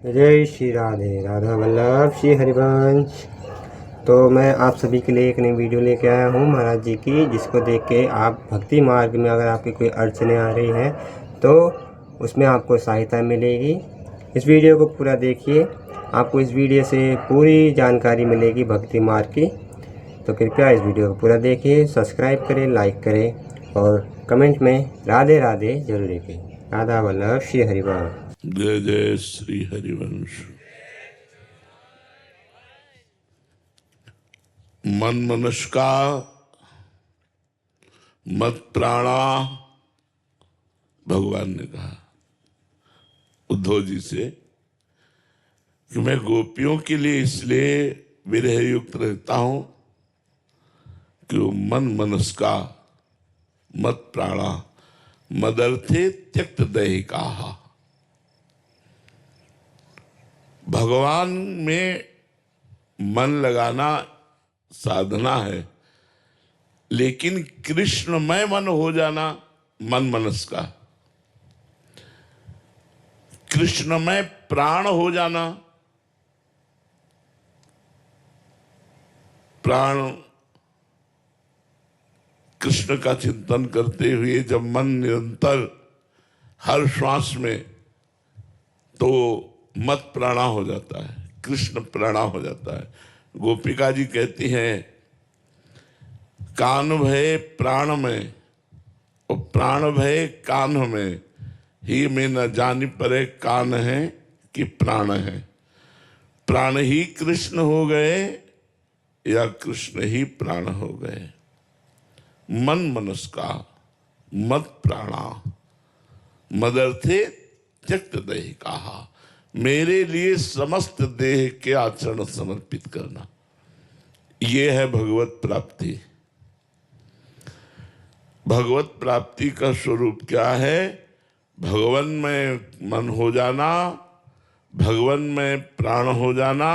जय श्री राधे राधा वल्लभ श्री हरिवंश। तो मैं आप सभी के लिए एक नई वीडियो लेके आया हूँ महाराज जी की, जिसको देख के आप भक्ति मार्ग में अगर आपकी कोई अड़चने आ रही हैं तो उसमें आपको सहायता मिलेगी। इस वीडियो को पूरा देखिए, आपको इस वीडियो से पूरी जानकारी मिलेगी भक्ति मार्ग की। तो कृपया इस वीडियो को पूरा देखिए, सब्सक्राइब करें, लाइक करें और कमेंट में राधे राधे जरूर लिखें। राधा वल्लभ श्री हरिवंश। जय जय श्री हरिवंश। मन मनुष्का मत प्राणा, भगवान ने कहा उद्धव जी से कि मैं गोपियों के लिए इसलिए विरह युक्त रहता हूं कि वो मन मनुष्का मत प्राणा मदर्थे त्यक्त दैहिका। भगवान में मन लगाना साधना है, लेकिन कृष्णमय मन हो जाना मन मनस का, कृष्णमय प्राण हो जाना, प्राण कृष्ण का चिंतन करते हुए जब मन निरंतर हर श्वास में, तो मत प्राणा हो जाता है, कृष्ण प्राणा हो जाता है। गोपिका जी कहती हैं कान भय प्राण में और प्राण भय कान में, ही में न जानी परे कान है कि प्राण है। प्राण ही कृष्ण हो गए या कृष्ण ही प्राण हो गए। मन मनस्का मत प्राणा मदर्थे त्यक्त दैहिका, मेरे लिए समस्त देह के आचरण समर्पित करना, ये है भगवत प्राप्ति। भगवत प्राप्ति का स्वरूप क्या है? भगवान में मन हो जाना, भगवान में प्राण हो जाना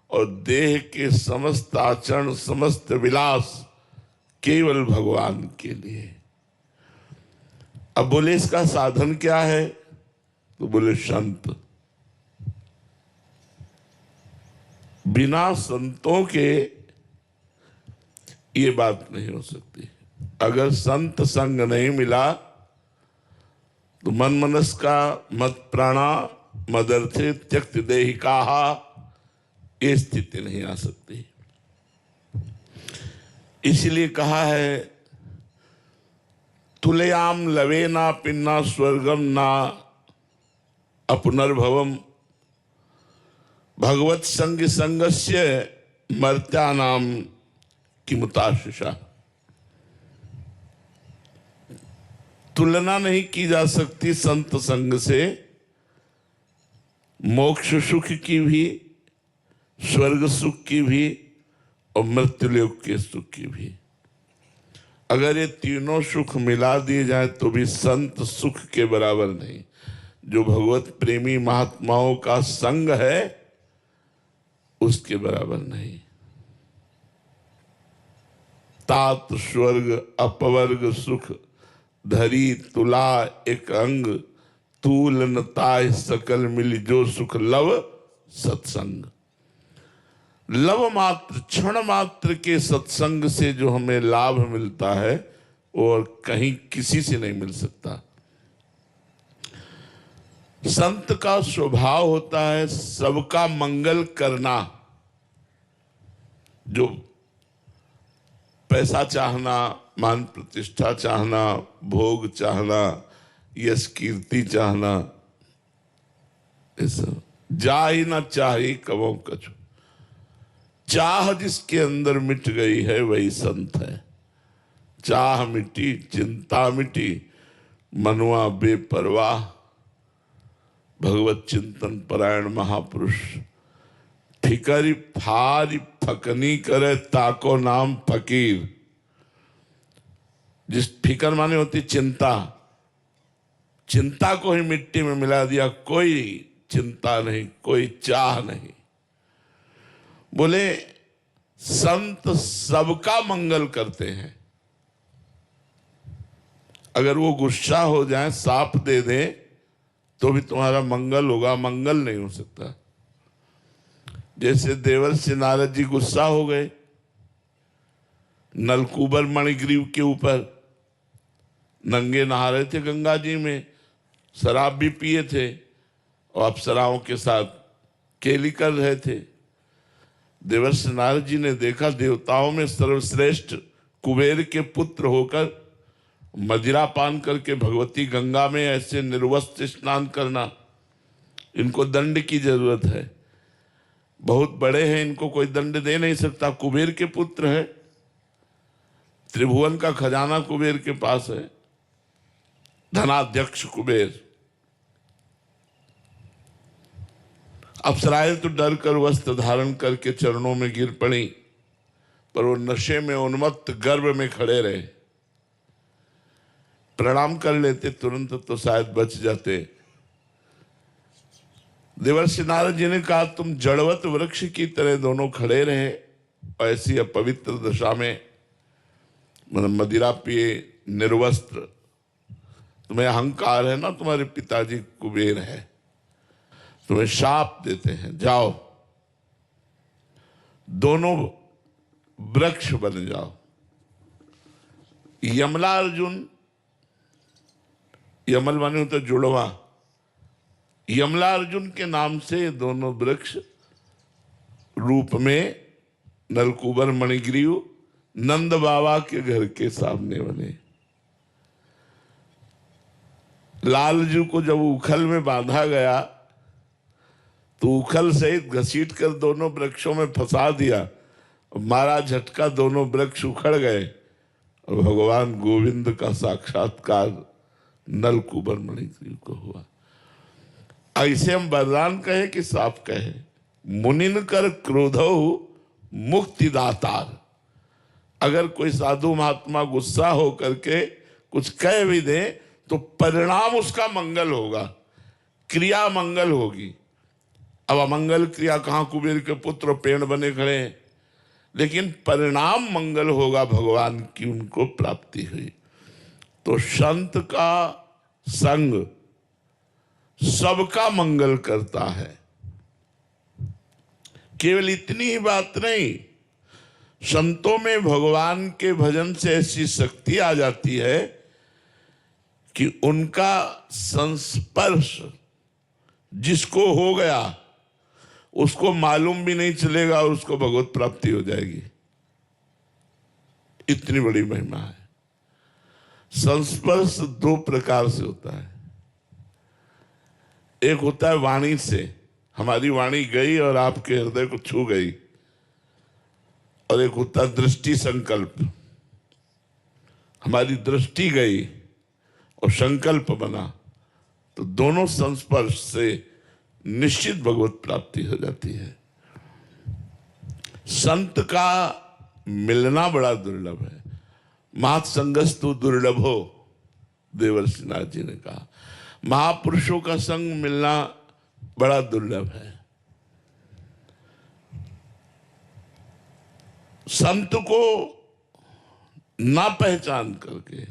और देह के समस्त आचरण समस्त विलास केवल भगवान के लिए। अब बोले इसका साधन क्या है? तो बोले संत। बिना संतों के ये बात नहीं हो सकती। अगर संत संग नहीं मिला तो मन मनस का मत प्राणा मदर्थे त्यक्त देहिका, ये स्थिति नहीं आ सकती। इसलिए कहा है तुलयाम लवे ना पिन्ना स्वर्गम ना अपुनर्भवम, भगवत संग संगस्य मर्त्यानाम किमुताशिषा। तुलना नहीं की जा सकती संत संग से, मोक्ष सुख की भी, स्वर्ग सुख की भी और मृत्युलोक के सुख की भी। अगर ये तीनों सुख मिला दिए जाए तो भी संत सुख के बराबर नहीं। जो भगवत प्रेमी महात्माओं का संग है उसके बराबर नहीं। तात स्वर्ग अपवर्ग सुख धरी तुला एक अंग, तूल न ताय सकल मिली जो सुख लव सत्संग। लव मात्र क्षण मात्र के सत्संग से जो हमें लाभ मिलता है और कहीं किसी से नहीं मिल सकता। संत का स्वभाव होता है सबका मंगल करना। जो पैसा चाहना, मान प्रतिष्ठा चाहना, भोग चाहना, यश कीर्ति चाहना, ऐसा जा ही ना चाहे कबो कछु। चाह जिसके अंदर मिट गई है वही संत है। चाह मिटी चिंता मिटी, मनुआ बेपरवाह, भगवत चिंतन परायण महापुरुष। फिकरी फारी फकनी करे ताको नाम फकीर। जिस फिकर माने होती चिंता, चिंता को ही मिट्टी में मिला दिया, कोई चिंता नहीं, कोई चाह नहीं। बोले संत सबका मंगल करते हैं। अगर वो गुस्सा हो जाए, साप दे दे तो भी तुम्हारा मंगल होगा, मंगल नहीं हो सकता। जैसे देवर्षि नारद जी गुस्सा हो गए नलकूबर मणिग्रीव के ऊपर, नंगे नहा रहे थे गंगा जी में, शराब भी पिए थे और अप्सराओं के साथ केली कर रहे थे। देवर्षि नारद जी ने देखा देवताओं में सर्वश्रेष्ठ कुबेर के पुत्र होकर मदिरा पान करके भगवती गंगा में ऐसे निर्वस्त्र स्नान करना, इनको दंड की जरूरत है। बहुत बड़े हैं, इनको कोई दंड दे नहीं सकता। कुबेर के पुत्र है, त्रिभुवन का खजाना कुबेर के पास है, धनाध्यक्ष कुबेर। अप्सराएं तो डर कर वस्त्र धारण करके चरणों में गिर पड़ी, पर वो नशे में उन्मत्त गर्भ में खड़े रहे। प्रणाम कर लेते तुरंत तो शायद बच जाते। देवर्षि नारद जी ने कहा तुम जड़वत वृक्ष की तरह दोनों खड़े रहे, ऐसी अपवित्र दशा में, मतलब मदिरा पिए, निर्वस्त्र, तुम्हें अहंकार है ना, तुम्हारे पिताजी कुबेर है, तुम्हें शाप देते हैं, जाओ दोनों वृक्ष बन जाओ। यमला अर्जुन, यमल माने होता जुड़वा, यमला अर्जुन के नाम से दोनों वृक्ष रूप में नलकूबर मणिग्रीव नंद बाबा के घर के सामने बने। लालजू को जब उखल में बांधा गया तो उखल सहित घसीट कर दोनों वृक्षों में फंसा दिया, मारा झटका, दोनों वृक्ष उखड़ गए और भगवान गोविंद का साक्षात्कार नलकूबर मणिग्रीव को हुआ। ऐसे हम वरदान कहे कि साफ कहे, मुनिन कर क्रोधो मुक्तिदातार। अगर कोई साधु महात्मा गुस्सा हो करके कुछ कह भी दे तो परिणाम उसका मंगल होगा, क्रिया मंगल होगी। अब अमंगल क्रिया कहां, कुबेर के पुत्र पेड़ बने खड़े हैं, लेकिन परिणाम मंगल होगा, भगवान की उनको प्राप्ति हुई। तो संत का संग सबका मंगल करता है। केवल इतनी ही बात नहीं, संतों में भगवान के भजन से ऐसी शक्ति आ जाती है कि उनका संस्पर्श जिसको हो गया उसको मालूम भी नहीं चलेगा और उसको भगवत प्राप्ति हो जाएगी। इतनी बड़ी महिमा है। संस्पर्श दो प्रकार से होता है। एक होता है वाणी से, हमारी वाणी गई और आपके हृदय को छू गई, और एक होता है दृष्टि संकल्प, हमारी दृष्टि गई और संकल्प बना, तो दोनों संस्पर्श से निश्चित भगवत प्राप्ति हो जाती है। संत का मिलना बड़ा दुर्लभ है। महत् संगस्तु दुर्लभो, देवर्षि नारद जी ने कहा, महापुरुषों का संग मिलना बड़ा दुर्लभ है। संत को ना पहचान करके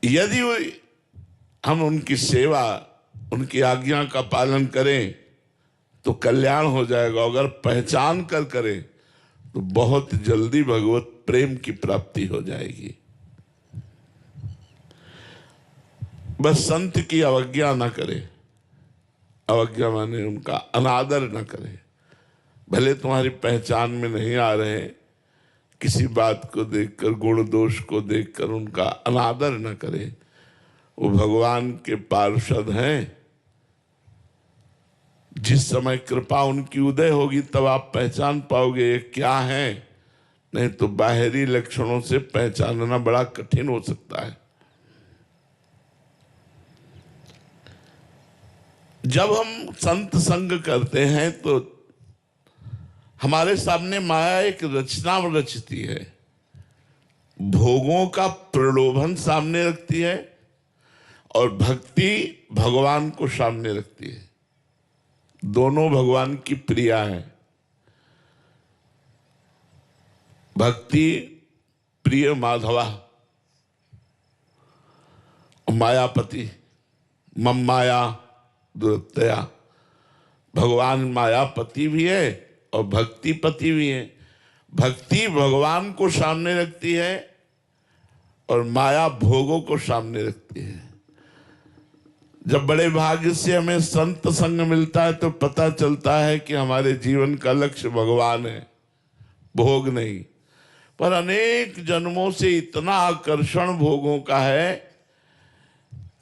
यदि हम उनकी सेवा, उनकी आज्ञा का पालन करें तो कल्याण हो जाएगा। अगर पहचान कर करें तो बहुत जल्दी भगवत प्रेम की प्राप्ति हो जाएगी। बस संत की अवज्ञा ना करें, अवज्ञा माने उनका अनादर ना करें। भले तुम्हारी पहचान में नहीं आ रहे, किसी बात को देखकर, गुण दोष को देखकर उनका अनादर न करें। वो भगवान के पार्षद हैं। जिस समय कृपा उनकी उदय होगी तब आप पहचान पाओगे ये क्या है, नहीं तो बाहरी लक्षणों से पहचानना बड़ा कठिन हो सकता है। जब हम संत संग करते हैं तो हमारे सामने माया एक रचना रचती है, भोगों का प्रलोभन सामने रखती है और भक्ति भगवान को सामने रखती है। दोनों भगवान की प्रिया है। भक्ति प्रिय माधवा, मायापति मम माया दुरत्या। भगवान मायापति भी है और भक्तिपति भी है। भक्ति भगवान को सामने रखती है और माया भोगों को सामने रखती है। जब बड़े भाग्य से हमें संत संग मिलता है तो पता चलता है कि हमारे जीवन का लक्ष्य भगवान है, भोग नहीं। पर अनेक जन्मों से इतना आकर्षण भोगों का है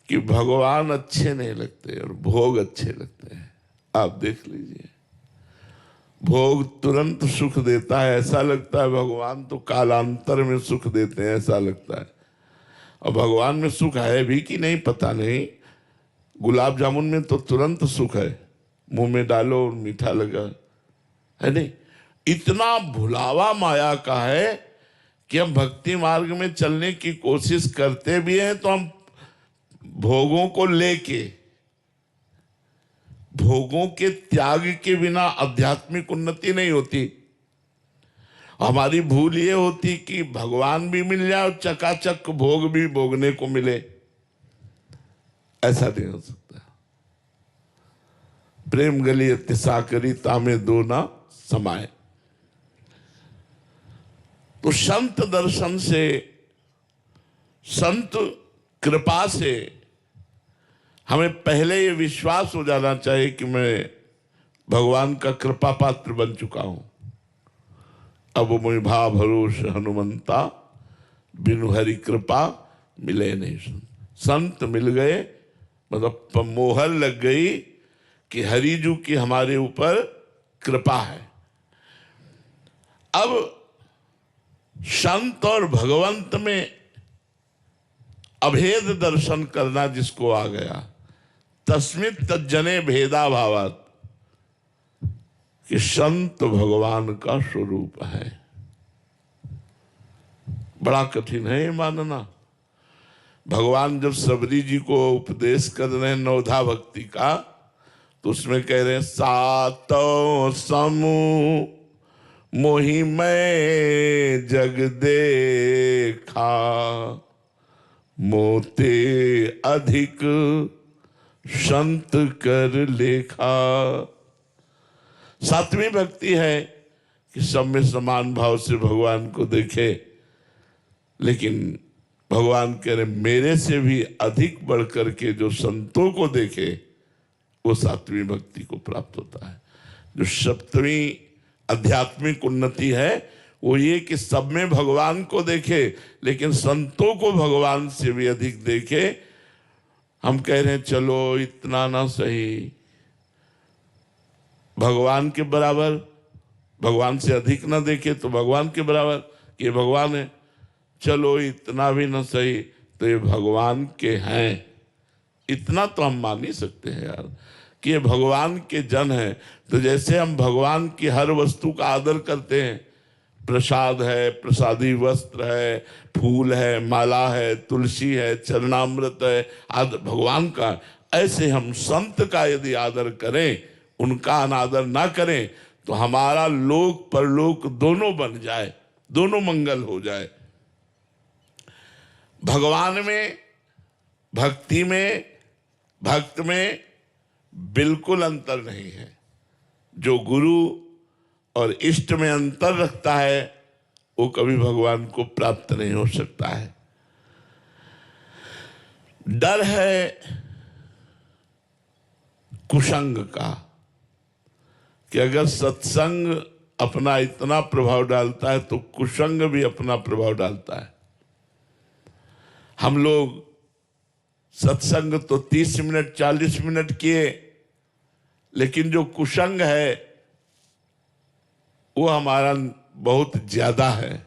कि भगवान अच्छे नहीं लगते और भोग अच्छे लगते हैं। आप देख लीजिए, भोग तुरंत सुख देता है, ऐसा लगता है भगवान तो कालांतर में सुख देते हैं, ऐसा लगता है। और भगवान में सुख है भी कि नहीं पता नहीं। गुलाब जामुन में तो तुरंत सुख है, मुंह में डालो मीठा लगा, है नहीं। इतना भुलावा माया का है कि हम भक्ति मार्ग में चलने की कोशिश करते भी हैं तो हम भोगों को लेके, भोगों के त्याग के बिना आध्यात्मिक उन्नति नहीं होती। हमारी भूल ये होती कि भगवान भी मिल जाए और चकाचक भोग भी भोगने को मिले, ऐसा नहीं हो सकता। प्रेम गली अतिशा करी तामे दो ना समाये। तो संत दर्शन से, संत कृपा से हमें पहले ये विश्वास हो जाना चाहिए कि मैं भगवान का कृपा पात्र बन चुका हूं। अब मुझे भा भरोस हनुमंता, बिनु हरि कृपा मिले नहीं। संत मिल गए मतलब मोहर लग गई कि हरिजू की हमारे ऊपर कृपा है। अब संत और भगवंत में अभेद दर्शन करना जिसको आ गया, तस्मित तज्जने भेदा भावात, कि संत भगवान का स्वरूप है। बड़ा कठिन है ये मानना। भगवान जब सबरी जी को उपदेश कर रहे हैं नवधा भक्ति का, तो उसमें कह रहे हैं सातो समूह मोहि मैं जग देखा, मोते अधिक संत कर लेखा। सातवीं भक्ति है कि सब में समान भाव से भगवान को देखे, लेकिन भगवान कह रहे मेरे से भी अधिक बढ़कर के जो संतों को देखे वो सातवीं भक्ति को प्राप्त होता है। जो सप्तवीं आध्यात्मिक उन्नति है वो ये कि सब में भगवान को देखे लेकिन संतों को भगवान से भी अधिक देखे। हम कह रहे हैं चलो इतना ना सही, भगवान के बराबर, भगवान से अधिक ना देखे तो भगवान के बराबर कि भगवान है, चलो इतना भी ना सही तो ये भगवान के हैं। इतना तो हम मान ही सकते हैं यार कि ये भगवान के जन हैं। तो जैसे हम भगवान की हर वस्तु का आदर करते हैं, प्रसाद है, प्रसादी वस्त्र है, फूल है, माला है, तुलसी है, चरणामृत है, आदर भगवान का, ऐसे हम संत का यदि आदर करें, उनका अनादर ना करें तो हमारा लोक परलोक दोनों बन जाए, दोनों मंगल हो जाए। भगवान में, भक्ति में, भक्त में बिल्कुल अंतर नहीं है। जो गुरु और इष्ट में अंतर रखता है वो कभी भगवान को प्राप्त नहीं हो सकता है। डर है कुसंग का कि अगर सत्संग अपना इतना प्रभाव डालता है तो कुसंग भी अपना प्रभाव डालता है। हम लोग सत्संग तो 30 मिनट 40 मिनट किए, लेकिन जो कुसंग है वो हमारा बहुत ज्यादा है।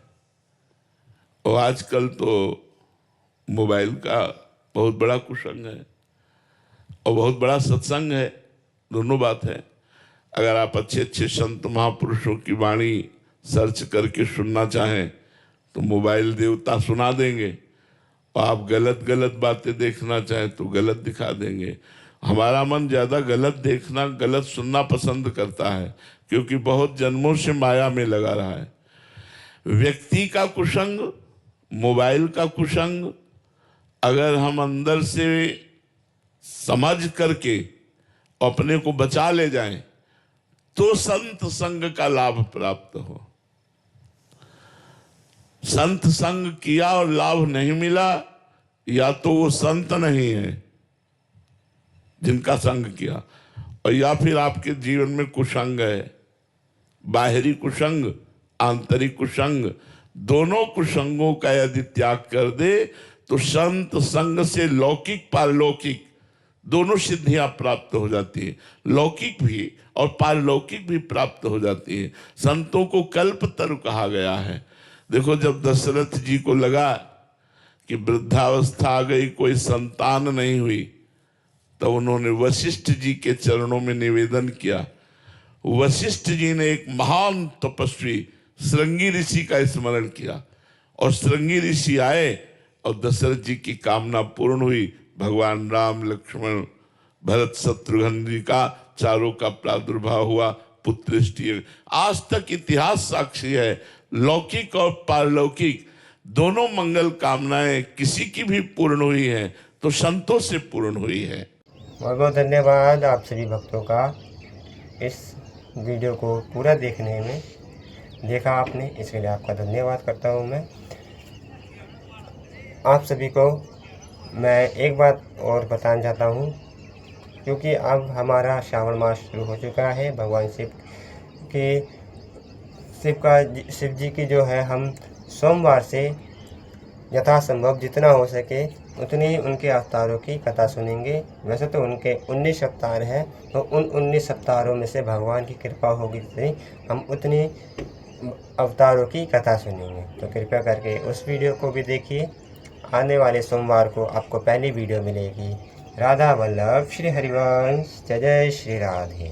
और आजकल तो मोबाइल का बहुत बड़ा कुसंग है और बहुत बड़ा सत्संग है, दोनों बात है। अगर आप अच्छे अच्छे संत महापुरुषों की वाणी सर्च करके सुनना चाहें तो मोबाइल देवता सुना देंगे, और आप गलत गलत बातें देखना चाहें तो गलत दिखा देंगे। हमारा मन ज्यादा गलत देखना, गलत सुनना पसंद करता है क्योंकि बहुत जन्मों से माया में लगा रहा है। व्यक्ति का कुसंग, मोबाइल का कुसंग, अगर हम अंदर से समझ करके अपने को बचा ले जाएं तो संत संग का लाभ प्राप्त हो। संत संग किया और लाभ नहीं मिला, या तो वो संत नहीं है जिनका संग किया, और या फिर आपके जीवन में कुसंग है, बाहरी कुसंग, आंतरिक कुसंग। दोनों कुसंगों का यदि त्याग कर दे तो संत संग से लौकिक पारलौकिक दोनों सिद्धियां प्राप्त हो जाती है, लौकिक भी और पारलौकिक भी प्राप्त हो जाती है। संतों को कल्पतरु कहा गया है। देखो, जब दशरथ जी को लगा कि वृद्धावस्था आ गई, कोई संतान नहीं हुई, तो उन्होंने वशिष्ठ जी के चरणों में निवेदन किया। वशिष्ठ जी ने एक महान तपस्वी श्रृंगी ऋषि का स्मरण किया, और श्रृंगी ऋषि आए और दशरथ जी की कामना पूर्ण हुई। भगवान राम, लक्ष्मण, भरत, शत्रुघ्न जी का चारों का प्रादुर्भाव हुआ, पुत्रष्टि। आज तक इतिहास साक्षी है, लौकिक और पारलौकिक दोनों मंगल कामनाएं किसी की भी पूर्ण हुई हैं तो संतों से पूर्ण हुई है। बहुत बहुत धन्यवाद आप सभी भक्तों का इस वीडियो को पूरा देखने में। देखा आपने, इसके लिए आपका धन्यवाद करता हूँ मैं। आप सभी को मैं एक बात और बताना चाहता हूँ, क्योंकि अब हमारा श्रावण मास शुरू हो चुका है। भगवान शिव जी की जो है, हम सोमवार से यथासंभव जितना हो सके उतनी उनके अवतारों की कथा सुनेंगे। वैसे तो उनके 19 अवतार हैं, तो उन 19 अवतारों में से भगवान की कृपा होगी तो हम उतने अवतारों की कथा सुनेंगे। तो कृपया करके उस वीडियो को भी देखिए। आने वाले सोमवार को आपको पहली वीडियो मिलेगी। राधा वल्लभ श्री हरिवंश। जय जय श्री राधे।